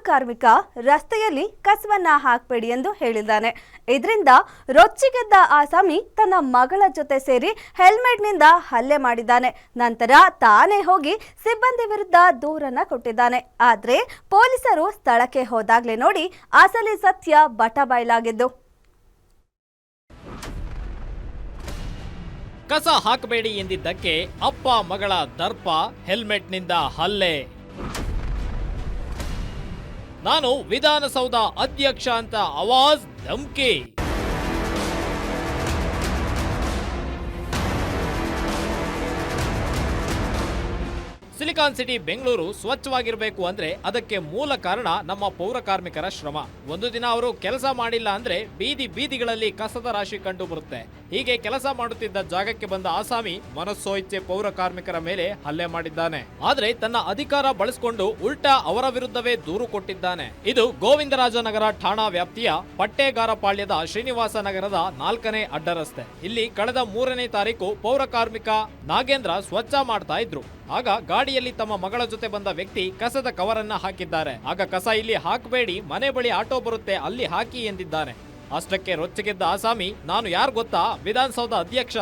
ಕಾರ್ಮಿಕ ರಸ್ತೆಯಲ್ಲಿ ಕಸವನ್ನ ಹಾಕಬೇಡಿ ಎಂದು ಹೇಳಿದ್ದಾನೆ. ಇದರಿಂದ ರೊಚ್ಚಿಗೆದ್ದ ಆಸಾಮಿ ತನ್ನ ಮಗಳ ಜೊತೆ ಸೇರಿ ಹೆಲ್ಮೆಟ್ನಿಂದ ಹಲ್ಲೆ ಮಾಡಿದ್ದಾನೆ. ನಂತರ ತಾನೇ ಹೋಗಿ ಸಿಬ್ಬಂದಿ ವಿರುದ್ಧ ದೂರನ್ನ ಕೊಟ್ಟಿದ್ದಾನೆ. ಆದ್ರೆ ಪೊಲೀಸರು ಸ್ಥಳಕ್ಕೆ ಹೋದಾಗ್ಲೇ ನೋಡಿ ಅಸಲಿ ಸತ್ಯ ಬಟಬಯಲಾಗಿದ್ದು. ಕಸ ಹಾಕಬೇಡಿ ಎಂದಿದ್ದಕ್ಕೆ ಅಪ್ಪ ಮಗಳ ದರ್ಪ, ಹೆಲ್ಮೆಟ್ನಿಂದ ಹಲ್ಲೆ. ನಾನು ವಿಧಾನಸೌಧ ಅಧ್ಯಕ್ಷ ಅಂತ ಆವಾಜ್, ಧಮ್ಕಿ. ಸಿಲಿಕಾನ್ ಸಿಟಿ ಬೆಂಗಳೂರು ಸ್ವಚ್ಛವಾಗಿರಬೇಕು ಅಂದ್ರೆ ಅದಕ್ಕೆ ಮೂಲ ಕಾರಣ ನಮ್ಮ ಪೌರ ಕಾರ್ಮಿಕರ ಶ್ರಮ. ಒಂದು ದಿನ ಅವರು ಕೆಲಸ ಮಾಡಿಲ್ಲ ಅಂದ್ರೆ ಬೀದಿಗಳಲ್ಲಿ ಕಸದ ರಾಶಿ ಕಂಡು ಬರುತ್ತೆ. ಹೀಗೆ ಕೆಲಸ ಮಾಡುತ್ತಿದ್ದ ಜಾಗಕ್ಕೆ ಬಂದ ಆಸಾಮಿ ಮನಸ್ಸೋಇಚ್ಛೆ ಪೌರ ಕಾರ್ಮಿಕರ ಮೇಲೆ ಹಲ್ಲೆ ಮಾಡಿದ್ದಾನೆ. ಆದ್ರೆ ತನ್ನ ಅಧಿಕಾರ ಬಳಸಿಕೊಂಡು ಉಲ್ಟಾ ಅವರ ವಿರುದ್ಧವೇ ದೂರು ಕೊಟ್ಟಿದ್ದಾನೆ. ಇದು ಗೋವಿಂದರಾಜನಗರ ಠಾಣಾ ವ್ಯಾಪ್ತಿಯ ಪಟ್ಟೇಗಾರಪಾಳ್ಯದ ಶ್ರೀನಿವಾಸ ನಗರದ 4ನೇ ಅಡ್ಡ ರಸ್ತೆ. ಇಲ್ಲಿ ಕಳೆದ 3ನೇ ತಾರೀಕು ಪೌರ ಕಾರ್ಮಿಕ ನಾಗೇಂದ್ರ ಸ್ವಚ್ಛ ಮಾಡ್ತಾ ಇದ್ರು. ಆಗ ಗಾಡಿಯಲ್ಲಿ ತಮ್ಮ ಮಗಳ ಜೊತೆ ಬಂದ ವ್ಯಕ್ತಿ ಕಸದ ಕವರನ್ನ ಹಾಕಿದ್ದಾರೆ. ಆಗ ಕಸ ಇಲ್ಲಿ ಹಾಕಬೇಡಿ, ಮನೆ ಬಳಿ ಆಟೋ ಬರುತ್ತೆ, ಅಲ್ಲಿ ಹಾಕಿ ಎಂದಿದ್ದಾನೆ. ಅಷ್ಟಕ್ಕೆ ರೊಚ್ಚಿಗೆದ್ದ ಆಸಾಮಿ, ನಾನು ಯಾರು ಗೊತ್ತಾ, ವಿಧಾನಸೌಧ ಅಧ್ಯಕ್ಷ,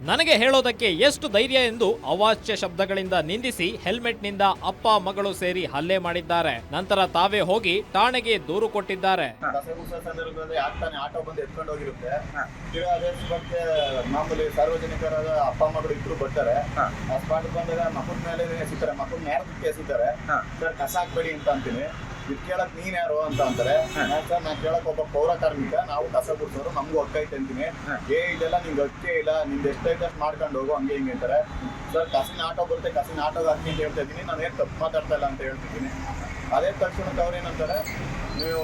ನನಗೆ ಹೇಳೋದಕ್ಕೆ ಎಷ್ಟು ಧೈರ್ಯ ಎಂದು ಅವಾಚ್ಯ ಶಬ್ದಗಳಿಂದ ನಿಂದಿಸಿ ಹೆಲ್ಮೆಟ್ನಿಂದ ಅಪ್ಪ ಮಗಳು ಸೇರಿ ಹಲ್ಲೆ ಮಾಡಿದ್ದಾರೆ. ನಂತರ ತಾವೇ ಹೋಗಿ ಠಾಣೆಗೆ ದೂರು ಕೊಟ್ಟಿದ್ದಾರೆ. ಆಟೋ ಬಂದು ಎತ್ಕೊಂಡು ಹೋಗಿರುತ್ತೆ. ಮಾಮೂಲಿ ಸಾರ್ವಜನಿಕರಾದ ಅಪ್ಪ ಮಗಳು ಇಬ್ರು ಬರ್ತಾರೆ. ಆ ಸ್ಪಾಟ್ ಬಂದಾಗ ಮಕ್ಕಳ ಮೇಲೆ ಎಸಿತಾರೆ, ಮಕ್ಕಳ ನೇರಕ್ಕೆ ಎಸಿತಾರೆ. ಸರ್ ಕಸ ಹಾಕ್ಬೇಡಿ ಅಂತ ಅಂತೀನಿ. ಇದು ಕೇಳಕ್ ನೀನ್ ಯಾರು ಅಂತ ಅಂತಾರೆ. ಸರ್ ನಾನ್ ಕೇಳಕ್ ಒಬ್ಬ ಪೌರ ಕಾರ್ಮಿಕ, ನಾವು ಕಸ ಗುಡ್ಸೋರು, ನಮ್ಗೂ ಹಕ್ಕೈತೆ ಅಂತೀನಿ. ಇದೆಲ್ಲ ನಿಂಗೆ ಹಕ್ಕೆ ಇಲ್ಲ, ನಿಂದು ಎಷ್ಟೈತೆ ಅಷ್ಟು ಮಾಡ್ಕೊಂಡು ಹೋಗು, ಹಂಗೆ ಹಿಂಗೆ ಅಂತಾರೆ. ಸರ್ ಕಸಿನ ಆಟೋ ಬರುತ್ತೆ, ಕಸಿನ ಆಟೋಗೆ ಹಾಕಿ ಅಂತ ಹೇಳ್ತಾ ಇದ್ದೀನಿ, ನಾನು ಏನು ತಪ್ಪು ಮಾತಾಡ್ತಾ ಇಲ್ಲ ಅಂತ ಹೇಳ್ತಿದ್ದೀನಿ. ಅದೇ ತಕ್ಷಣಕ್ಕೆ ಅವ್ರೇನಂತಾರೆ, ನೀವು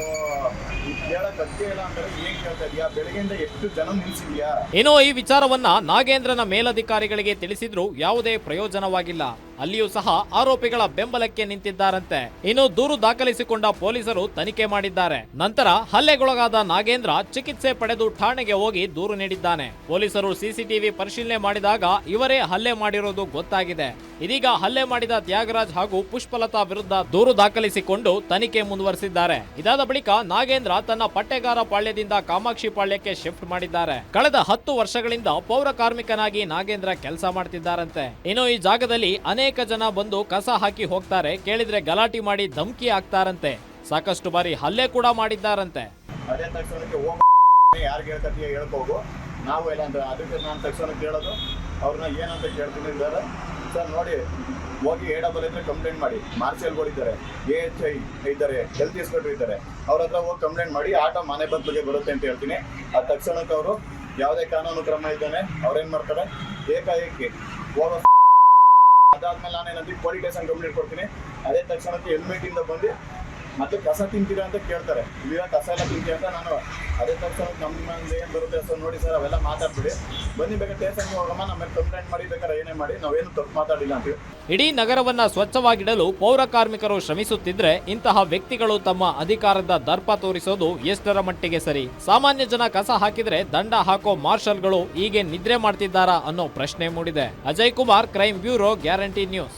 ಕೇಳಕ್ ಹಕ್ಕೆ ಇಲ್ಲ ಅಂತಾರೆ. ಏನ್ ಕೇಳ್ತಾ ಇದೀಯಾ, ಬೆಳಗ್ಗೆಯಿಂದ ಎಷ್ಟು ಜನ ನಿಲ್ಸಿದ್ಯಾ? ಏನೋ ಈ ವಿಚಾರವನ್ನ ನಾಗೇಂದ್ರನ ಮೇಲಧಿಕಾರಿಗಳಿಗೆ ತಿಳಿಸಿದ್ರು ಯಾವುದೇ ಪ್ರಯೋಜನವಾಗಿಲ್ಲ. ಅಲ್ಲಿಯೂ ಸಹ ಆರೋಪಿಗಳ ಬೆಂಬಲಕ್ಕೆ ನಿಂತಿದ್ದಾರಂತೆ. ಇನ್ನು ದೂರು ದಾಖಲಿಸಿಕೊಂಡ ಪೊಲೀಸರು ತನಿಖೆ ಮಾಡಿದ್ದಾರೆ. ನಂತರ ಹಲ್ಲೆಗೊಳಗಾದ ನಾಗೇಂದ್ರ ಚಿಕಿತ್ಸೆ ಪಡೆದು ಠಾಣೆಗೆ ಹೋಗಿ ದೂರು ನೀಡಿದ್ದಾನೆ. ಪೊಲೀಸರು ಸಿಸಿಟಿವಿ ಪರಿಶೀಲನೆ ಮಾಡಿದಾಗ ಇವರೇ ಹಲ್ಲೆ ಮಾಡಿರೋದು ಗೊತ್ತಾಗಿದೆ. ಇದೀಗ ಹಲ್ಲೆ ಮಾಡಿದ ತ್ಯಾಗರಾಜ್ ಹಾಗೂ ಪುಷ್ಪಲತಾ ವಿರುದ್ಧ ದೂರು ದಾಖಲಿಸಿಕೊಂಡು ತನಿಖೆ ಮುಂದುವರೆಸಿದ್ದಾರೆ. ಇದಾದ ಬಳಿಕ ನಾಗೇಂದ್ರ ತನ್ನ ಪಟ್ಟೆಗಾರ ಪಾಳ್ಯದಿಂದ ಕಾಮಾಕ್ಷಿ ಪಾಳ್ಯಕ್ಕೆ ಶಿಫ್ಟ್ ಮಾಡಿದ್ದಾರೆ. ಕಳೆದ 10 ವರ್ಷಗಳಿಂದ ಪೌರ ಕಾರ್ಮಿಕನಾಗಿ ನಾಗೇಂದ್ರ ಕೆಲಸ ಮಾಡ್ತಿದ್ದಾರಂತೆ. ಇನ್ನು ಈ ಜಾಗದಲ್ಲಿ ಅನೇಕ ಜನ ಬಂದು ಕಸ ಹಾಕಿ ಹೋಗ್ತಾರೆ. ಕೇಳಿದ್ರೆ ಗಲಾಟೆ ಮಾಡಿ ಧಮ್ಕಿ ಹಾಕ್ತಾರಂತೆ. ಸಾಕಷ್ಟು ಬಾರಿ ಹಲ್ಲೆ ಕೂಡ ಮಾಡಿದ್ದಾರಂತೆ. ಅದೇ ತಕ್ಷಣಕ್ಕೆ ಯಾರಿಗೆ ಹೇಳ್ಕತ್ತೀಯ ಹೇಳ್ಕೋಗು, ನಾವು ಎಲ್ಲ ಅಂತ. ಅದಕ್ಕೆ ನಾನು ತಕ್ಷಣ ಕೇಳೋದು ಅವ್ರನ್ನ ಏನಂತ ಕೇಳ್ತೀನಿ ಸರ್, ನೋಡಿ ಹೋಗಿ AWL ಇದ್ರೆ ಕಂಪ್ಲೇಂಟ್ ಮಾಡಿ, ಮಾರ್ಷಲ್ಗಳಿದ್ದಾರೆ, AHI ಇದ್ದಾರೆ, ಹೆಲ್ತ್ ಇನ್ಸ್ಪೆಕ್ಟರ್ ಇದ್ದಾರೆ, ಅವ್ರ ಹತ್ರ ಹೋಗಿ ಕಂಪ್ಲೇಂಟ್ ಮಾಡಿ ಆಟೋ ಮನೆ ಬದಲಿಗೆ ಬರುತ್ತೆ ಅಂತ ಹೇಳ್ತೀನಿ. ಆ ತಕ್ಷಣಕ್ಕೆ ಅವರು ಯಾವುದೇ ಕಾನೂನು ಕ್ರಮ ಇದ್ದಾನೆ ಅವ್ರೇನ್ ಮಾಡ್ತಾರೆ, ಏಕಾಏಕಿ ಹೋಗೋ. ಅದಾದ್ಮೇಲೆ ನಾನೇನಂತ ಪೊಲೀಸ್ ಸ್ಟೇಷನ್ ಕಂಪ್ಲೇಂಟ್ ಕೊಡ್ತೀನಿ. ಅದೇ ತಕ್ಷಣಕ್ಕೆ ಹೆಲ್ಮೆಟ್ ಇಂದ ಬಂದು ಮತ್ತೆ ಕಸ ತಿಂತೀರಾ ಅಂತ ಕೇಳ್ತಾರೆ. ಈಗ ಕಸ ಎಲ್ಲ ತಿಂತೀರ ಅಂತ ನಾನು ಅದೇ ತಕ್ಷಣ ನಮ್ಮಲ್ಲಿ ಏನು ಬರುತ್ತೆ ಸರ್, ನೋಡಿ ಸರ್ ಅವೆಲ್ಲ ಮಾತಾಡ್ಬಿಡಿ, ಬನ್ನಿ ಬೇಕಾದ್ರೆ ಸ್ಟೇಷನ್ಗೆ ಹೋಗಮ್ಮ, ನಮ್ಮ ಕಂಪ್ಲೇಂಟ್ ಮಾಡಿ ಬೇಕಾದ್ರೆ ಏನೇ ಮಾಡಿ, ನಾವೇನು ತಪ್ಪು ಮಾತಾಡಿಲ್ಲ ಅಂತೀವಿ. ಇಡೀ ನಗರವನ್ನ ಸ್ವಚ್ಛವಾಗಿಡಲು ಪೌರ ಕಾರ್ಮಿಕರು ಶ್ರಮಿಸುತ್ತಿದ್ರೆ ಇಂತಹ ವ್ಯಕ್ತಿಗಳು ತಮ್ಮ ಅಧಿಕಾರದ ದರ್ಪ ತೋರಿಸೋದು ಎಷ್ಟರ ಮಟ್ಟಿಗೆ ಸರಿ? ಸಾಮಾನ್ಯ ಜನ ಕಸ ಹಾಕಿದ್ರೆ ದಂಡ ಹಾಕೋ ಮಾರ್ಷಲ್ಗಳು ಹೀಗೆ ನಿದ್ರೆ ಮಾಡ್ತಿದ್ದಾರಾ ಅನ್ನೋ ಪ್ರಶ್ನೆ ಮೂಡಿದೆ. Ajay Kumar, crime bureau, guarantee news.